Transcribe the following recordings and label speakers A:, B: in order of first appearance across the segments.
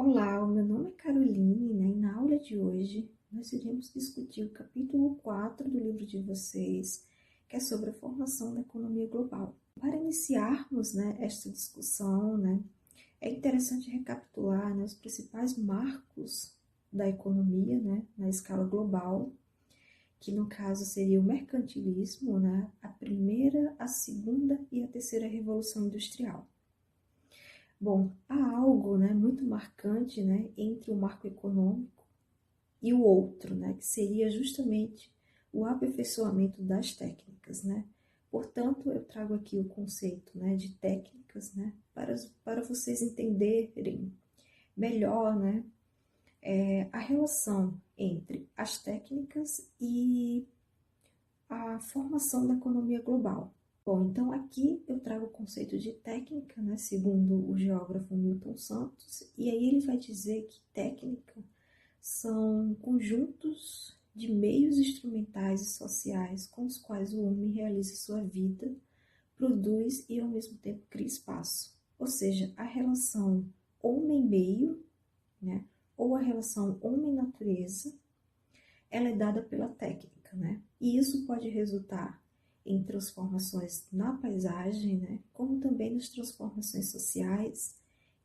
A: Olá, o meu nome é Caroline, né? E na aula de hoje nós iremos discutir o capítulo 4 do livro de vocês, que é sobre a formação da economia global. Para iniciarmos, né, esta discussão, né, é interessante recapitular, né, os principais marcos da economia, né, na escala global, que no caso seria o mercantilismo, né, a primeira, a segunda e a terceira revolução industrial. Bom, há algo, né, muito marcante, né, entre o marco econômico e o outro, né, que seria justamente o aperfeiçoamento das técnicas, né. Portanto, eu trago aqui o conceito, né, de técnicas, né, para vocês entenderem melhor, né, a relação entre as técnicas e a formação da economia global. Bom, então aqui eu trago o conceito de técnica, né, segundo o geógrafo Milton Santos, e aí ele vai dizer que técnica são conjuntos de meios instrumentais e sociais com os quais o homem realiza sua vida, produz e ao mesmo tempo cria espaço. Ou seja, a relação homem-meio, né, ou a relação homem-natureza, ela é dada pela técnica, né? E isso pode resultar em transformações na paisagem, né? Como também nas transformações sociais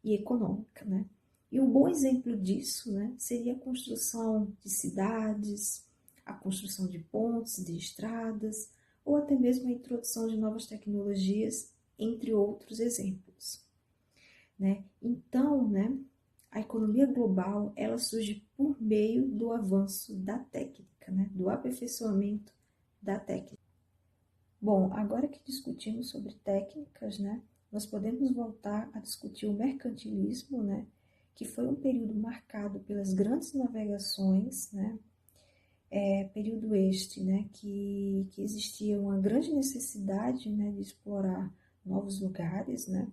A: e econômicas, né? E um bom exemplo disso, né, seria a construção de cidades, a construção de pontes, de estradas, ou até mesmo a introdução de novas tecnologias, entre outros exemplos, né? Então, né, a economia global, ela surge por meio do avanço da técnica, né? Do aperfeiçoamento da técnica. Bom, agora que discutimos sobre técnicas, né, nós podemos voltar a discutir o mercantilismo, né, que foi um período marcado pelas grandes navegações, né, período este, né, que existia uma grande necessidade, né, de explorar novos lugares, né.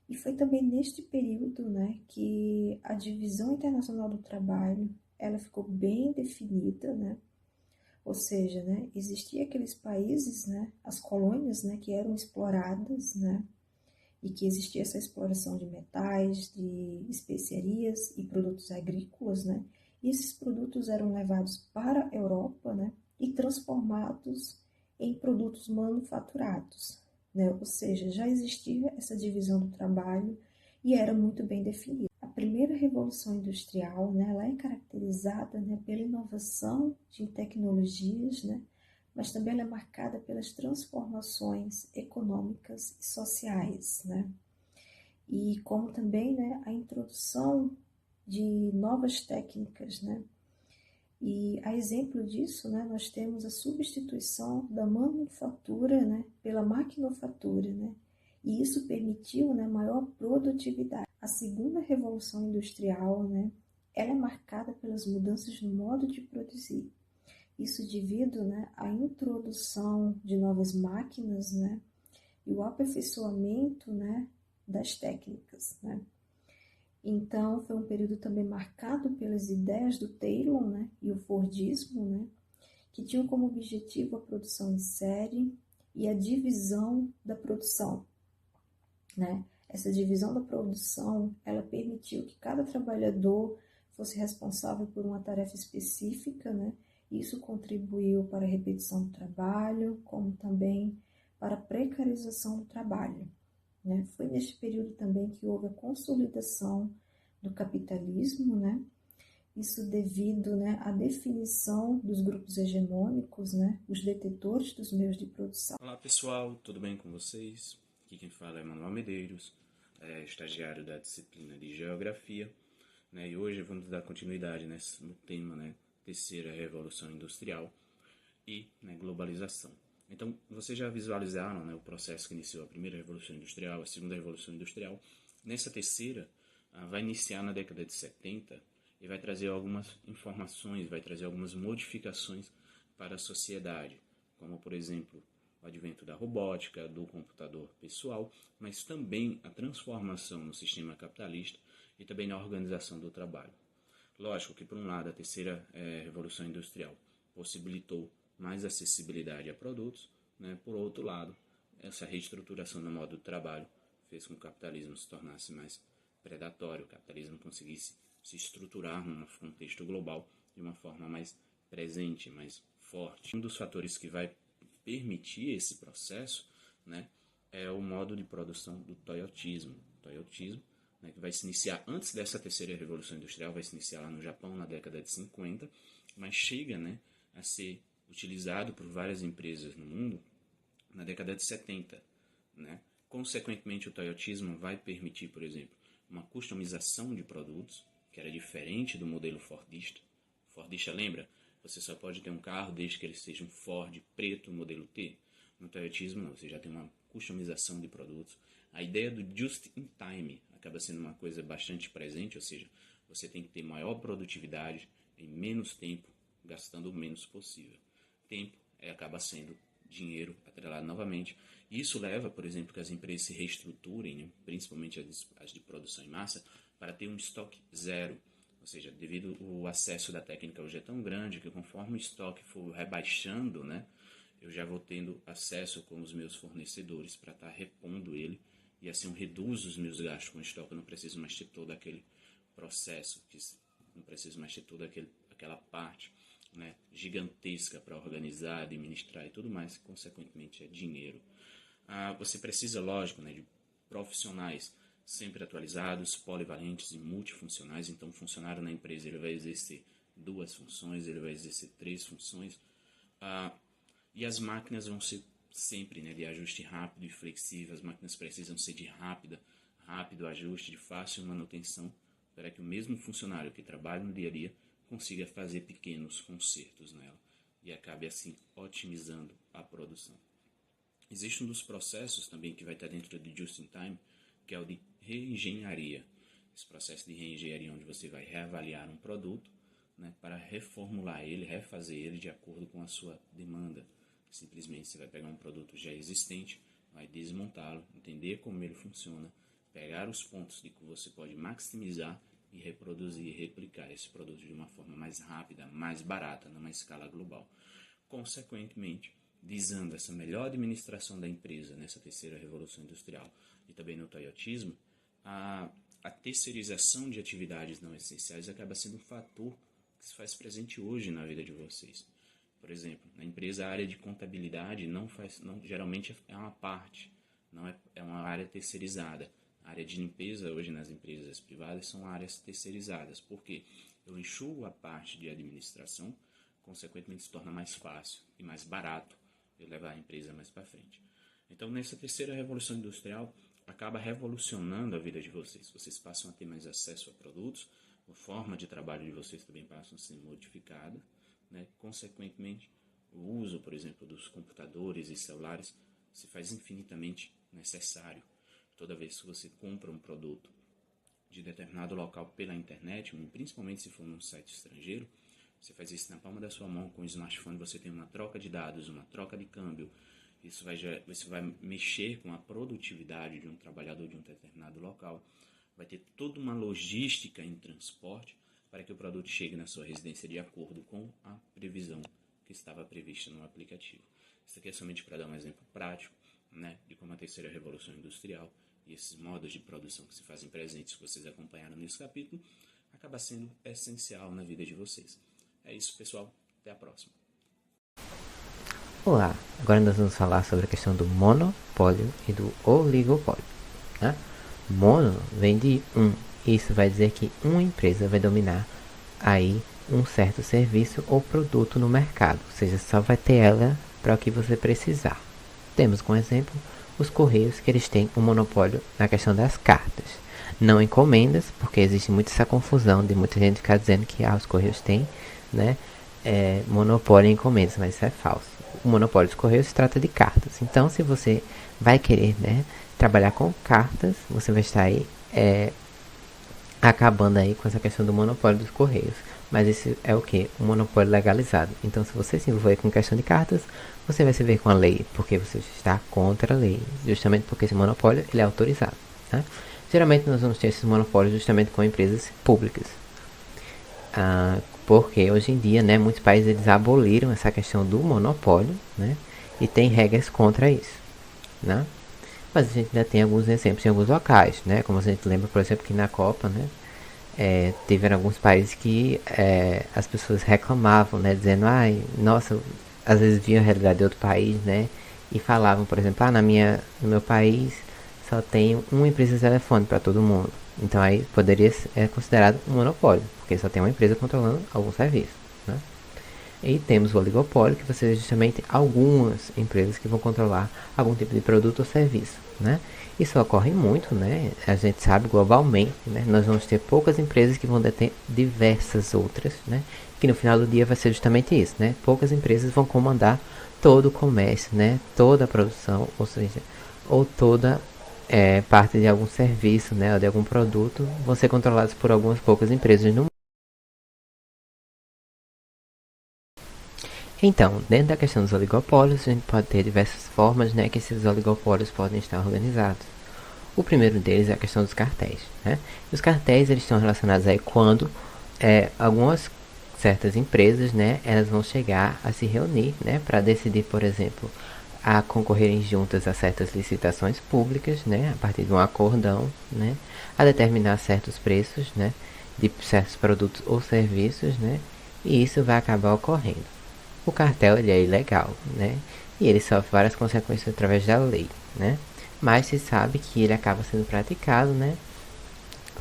A: E foi também neste período, né, que a divisão internacional do trabalho, ela ficou bem definida, né? Ou seja, né, existia aqueles países, né, as colônias, né, que eram exploradas, né, e que existia essa exploração de metais, de especiarias e produtos agrícolas, né? E esses produtos eram levados para a Europa, né, e transformados em produtos manufaturados, né? Ou seja, já existia essa divisão do trabalho e era muito bem definida. A primeira revolução industrial, né, ela é caracterizada, né, pela inovação de tecnologias, né, mas também ela é marcada pelas transformações econômicas e sociais, né? E como também, né, a introdução de novas técnicas, né? E a exemplo disso, né, nós temos a substituição da manufatura, né, pela maquinofatura, né? E isso permitiu, né, maior produtividade. A segunda revolução industrial, né, ela é marcada pelas mudanças no modo de produzir. Isso devido, né, à introdução de novas máquinas, né, e o aperfeiçoamento, né, das técnicas, né. Então, foi um período também marcado pelas ideias do Taylor, né, e o Fordismo, né, que tinham como objetivo a produção em série e a divisão da produção, né. Essa divisão da produção, ela permitiu que cada trabalhador fosse responsável por uma tarefa específica, né. Isso contribuiu para a repetição do trabalho, como também para a precarização do trabalho, né. Foi neste período também que houve a consolidação do capitalismo, né. Isso devido, né, à definição dos grupos hegemônicos, né, os detetores dos meios de produção.
B: Olá pessoal, tudo bem com vocês? Aqui quem fala é Manuel Medeiros, estagiário da disciplina de Geografia, né, e hoje vamos dar continuidade no tema, né, terceira revolução industrial e, né, globalização. Então, vocês já visualizaram, né, o processo que iniciou a primeira revolução industrial, a segunda revolução industrial. Nessa terceira, vai iniciar na década de 70 e vai trazer algumas informações, vai trazer algumas modificações para a sociedade, como, por exemplo, o advento da robótica, do computador pessoal, mas também a transformação no sistema capitalista e também na organização do trabalho. Lógico que, por um lado, a terceira revolução industrial possibilitou mais acessibilidade a produtos, né? Por outro lado, essa reestruturação do modo de trabalho fez com que o capitalismo se tornasse mais predatório, o capitalismo conseguisse se estruturar num contexto global de uma forma mais presente, mais forte. Um dos fatores que vai permitir esse processo, né, é o modo de produção do toyotismo. O toyotismo, né, que vai se iniciar antes dessa terceira revolução industrial, vai se iniciar lá no Japão na década de 50, mas chega, né, a ser utilizado por várias empresas no mundo na década de 70. Né? Consequentemente, o toyotismo vai permitir, por exemplo, uma customização de produtos, que era diferente do modelo fordista. Fordista, lembra? Você só pode ter um carro desde que ele seja um Ford preto modelo T. No toyotismo, não, você já tem uma customização de produtos. A ideia do just in time acaba sendo uma coisa bastante presente, ou seja, você tem que ter maior produtividade em menos tempo, gastando o menos possível. Tempo acaba sendo dinheiro atrelado novamente. Isso leva, por exemplo, que as empresas se reestruturem, né, principalmente as de produção em massa, para ter um estoque zero. Ou seja, devido ao acesso da técnica hoje é tão grande que conforme o estoque for rebaixando, né, eu já vou tendo acesso com os meus fornecedores para estar repondo ele e assim eu reduzo os meus gastos com estoque. Eu não preciso mais ter todo aquele processo, não preciso mais ter toda aquela parte, né, gigantesca para organizar, administrar e tudo mais, que consequentemente é dinheiro. Você precisa, lógico, né, de profissionais sempre atualizados, polivalentes e multifuncionais. Então, o funcionário na empresa ele vai exercer 2 funções, ele vai exercer 3 funções. E as máquinas vão ser sempre, né, de ajuste rápido e flexível. As máquinas precisam ser de rápido ajuste, de fácil manutenção, para que o mesmo funcionário que trabalha no dia a dia consiga fazer pequenos consertos nela e acabe assim otimizando a produção. Existe um dos processos também que vai estar dentro do Just in Time, que é o de reengenharia. Esse processo de reengenharia onde você vai reavaliar um produto, né, para reformular ele, refazer ele de acordo com a sua demanda. Simplesmente você vai pegar um produto já existente, vai desmontá-lo, entender como ele funciona, pegar os pontos de que você pode maximizar e reproduzir e replicar esse produto de uma forma mais rápida, mais barata, numa escala global. Consequentemente, visando essa melhor administração da empresa nessa terceira revolução industrial e também no toyotismo, a terceirização de atividades não essenciais acaba sendo um fator que se faz presente hoje na vida de vocês. Por exemplo, na empresa a área de contabilidade geralmente é uma parte, não é uma área terceirizada. A área de limpeza hoje nas empresas privadas são áreas terceirizadas, porque eu enxugo a parte de administração, consequentemente se torna mais fácil e mais barato eu levar a empresa mais para frente. Então, nessa terceira revolução industrial, acaba revolucionando a vida de vocês. Vocês passam a ter mais acesso a produtos, a forma de trabalho de vocês também passa a ser modificada, né? Consequentemente, o uso, por exemplo, dos computadores e celulares se faz infinitamente necessário. Toda vez que você compra um produto de determinado local pela internet, principalmente se for num site estrangeiro, você faz isso na palma da sua mão com o smartphone, você tem uma troca de dados, uma troca de câmbio. Isso vai mexer com a produtividade de um trabalhador de um determinado local. Vai ter toda uma logística em transporte para que o produto chegue na sua residência de acordo com a previsão que estava prevista no aplicativo. Isso aqui é somente para dar um exemplo prático, né, de como a terceira revolução industrial e esses modos de produção que se fazem presentes, que vocês acompanharam nesse capítulo, acaba sendo essencial na vida de vocês. É isso, pessoal. Até a próxima.
C: Olá, agora nós vamos falar sobre a questão do monopólio e do oligopólio. Né? Mono vem de um. Isso vai dizer que uma empresa vai dominar aí um certo serviço ou produto no mercado. Ou seja, só vai ter ela para o que você precisar. Temos como exemplo os Correios, que eles têm um monopólio na questão das cartas. Não encomendas, porque existe muita essa confusão de muita gente ficar dizendo que os Correios têm, né, monopólio em encomendas, mas isso é falso. O monopólio dos Correios se trata de cartas. Então, se você vai querer, né, trabalhar com cartas, você vai estar aí acabando aí com essa questão do monopólio dos Correios. Mas isso é o que? Um monopólio legalizado. Então, se você se envolver com questão de cartas, você vai se ver com a lei, porque você está contra a lei, justamente porque esse monopólio ele é autorizado. Tá? Geralmente nós vamos ter esses monopólios justamente com empresas públicas. Porque hoje em dia, né, muitos países eles aboliram essa questão do monopólio, né, e tem regras contra isso. Né? mas a gente ainda tem alguns exemplos em alguns locais, né? Como a gente lembra, por exemplo, que na Copa, né? Tiveram alguns países que as pessoas reclamavam, né? Dizendo, ai, nossa, às vezes viam a realidade de outro país, né? E falavam, por exemplo, no meu país só tem uma empresa de telefone para todo mundo. Então aí poderia ser considerado um monopólio, porque só tem uma empresa controlando algum serviço, né? E temos o oligopólio, que vai ser justamente algumas empresas que vão controlar algum tipo de produto ou serviço, né? Isso ocorre muito, né? A gente sabe globalmente, né? Nós vamos ter poucas empresas que vão deter diversas outras, né? Que no final do dia vai ser justamente isso, né? Poucas empresas vão comandar todo o comércio, né? Toda a produção, ou seja, ou toda parte de algum serviço, né? Ou de algum produto, vão ser controlados por algumas poucas empresas no mundo. Então, dentro da questão dos oligopólios, a gente pode ter diversas formas, né, que esses oligopólios podem estar organizados. O primeiro deles é a questão dos cartéis, né? Os cartéis eles estão relacionados aí quando algumas certas empresas, né, elas vão chegar a se reunir, né, para decidir, por exemplo, a concorrerem juntas a certas licitações públicas, né, a partir de um acordão, né, a determinar certos preços, né, de certos produtos ou serviços, né, e isso vai acabar ocorrendo. O cartel ele é ilegal, né? E ele sofre várias consequências através da lei, né? Mas se sabe que ele acaba sendo praticado, né?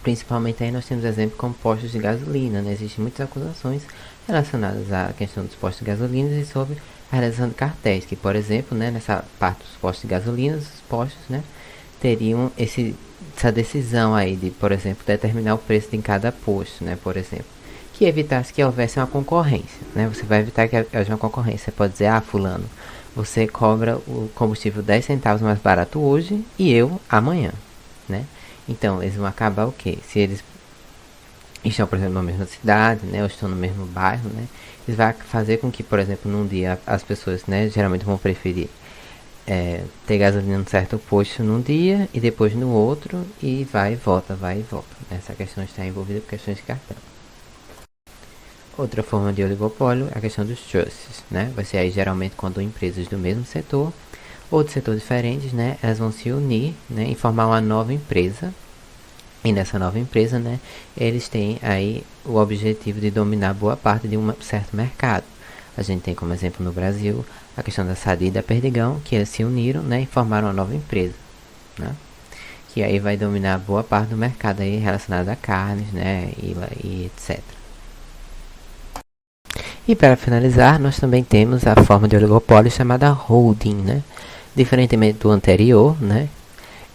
C: Principalmente aí nós temos exemplos como postos de gasolina, né? Existem muitas acusações relacionadas à questão dos postos de gasolina e sobre a realização de cartéis, que por exemplo, né, nessa parte dos postos de gasolina, os postos, né, teriam essa decisão aí de, por exemplo, determinar o preço de cada posto, né, por exemplo, que evitasse que houvesse uma concorrência, né? Você vai evitar que haja uma concorrência. Você pode dizer, fulano, você cobra o combustível 10 centavos mais barato hoje e eu amanhã, né? Então, eles vão acabar o quê? Se eles estão, por exemplo, na mesma cidade, né? Ou estão no mesmo bairro, né? Isso vai fazer com que, por exemplo, num dia as pessoas, né, geralmente vão preferir ter gasolina num certo posto num dia e depois no outro e vai e volta, vai e volta. Essa questão está envolvida por questões de cartão. Outra forma de oligopólio é a questão dos trusts, né? Vai ser aí geralmente quando empresas do mesmo setor ou de setores diferentes, né? Elas vão se unir, né? E formar uma nova empresa. E nessa nova empresa, né? Eles têm aí o objetivo de dominar boa parte de um certo mercado. A gente tem como exemplo no Brasil a questão da Sadia e da Perdigão, que eles se uniram, né? E formaram uma nova empresa, né? Que aí vai dominar boa parte do mercado aí relacionado a carnes, né? E etc. E para finalizar, nós também temos a forma de oligopólio chamada holding, né? Diferentemente do anterior, né?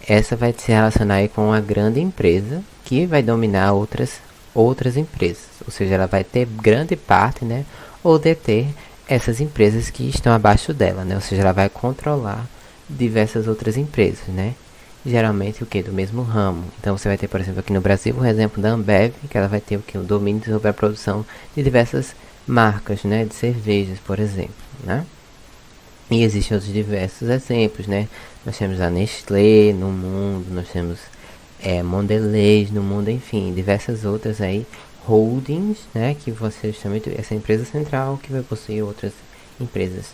C: Essa vai se relacionar aí com uma grande empresa que vai dominar outras empresas. Ou seja, ela vai ter grande parte, né? Ou deter essas empresas que estão abaixo dela, né? Ou seja, ela vai controlar diversas outras empresas, né? Geralmente o que? Do mesmo ramo. Então você vai ter, por exemplo, aqui no Brasil o exemplo da Ambev, que ela vai ter o que? O domínio sobre a produção de diversas marcas, né, de cervejas, por exemplo, né? E existem outros diversos exemplos, né? Nós temos a Nestlé no mundo, nós temos Mondelez no mundo, enfim, diversas outras aí holdings, né, que vão ser justamente essa empresa central que vai possuir outras empresas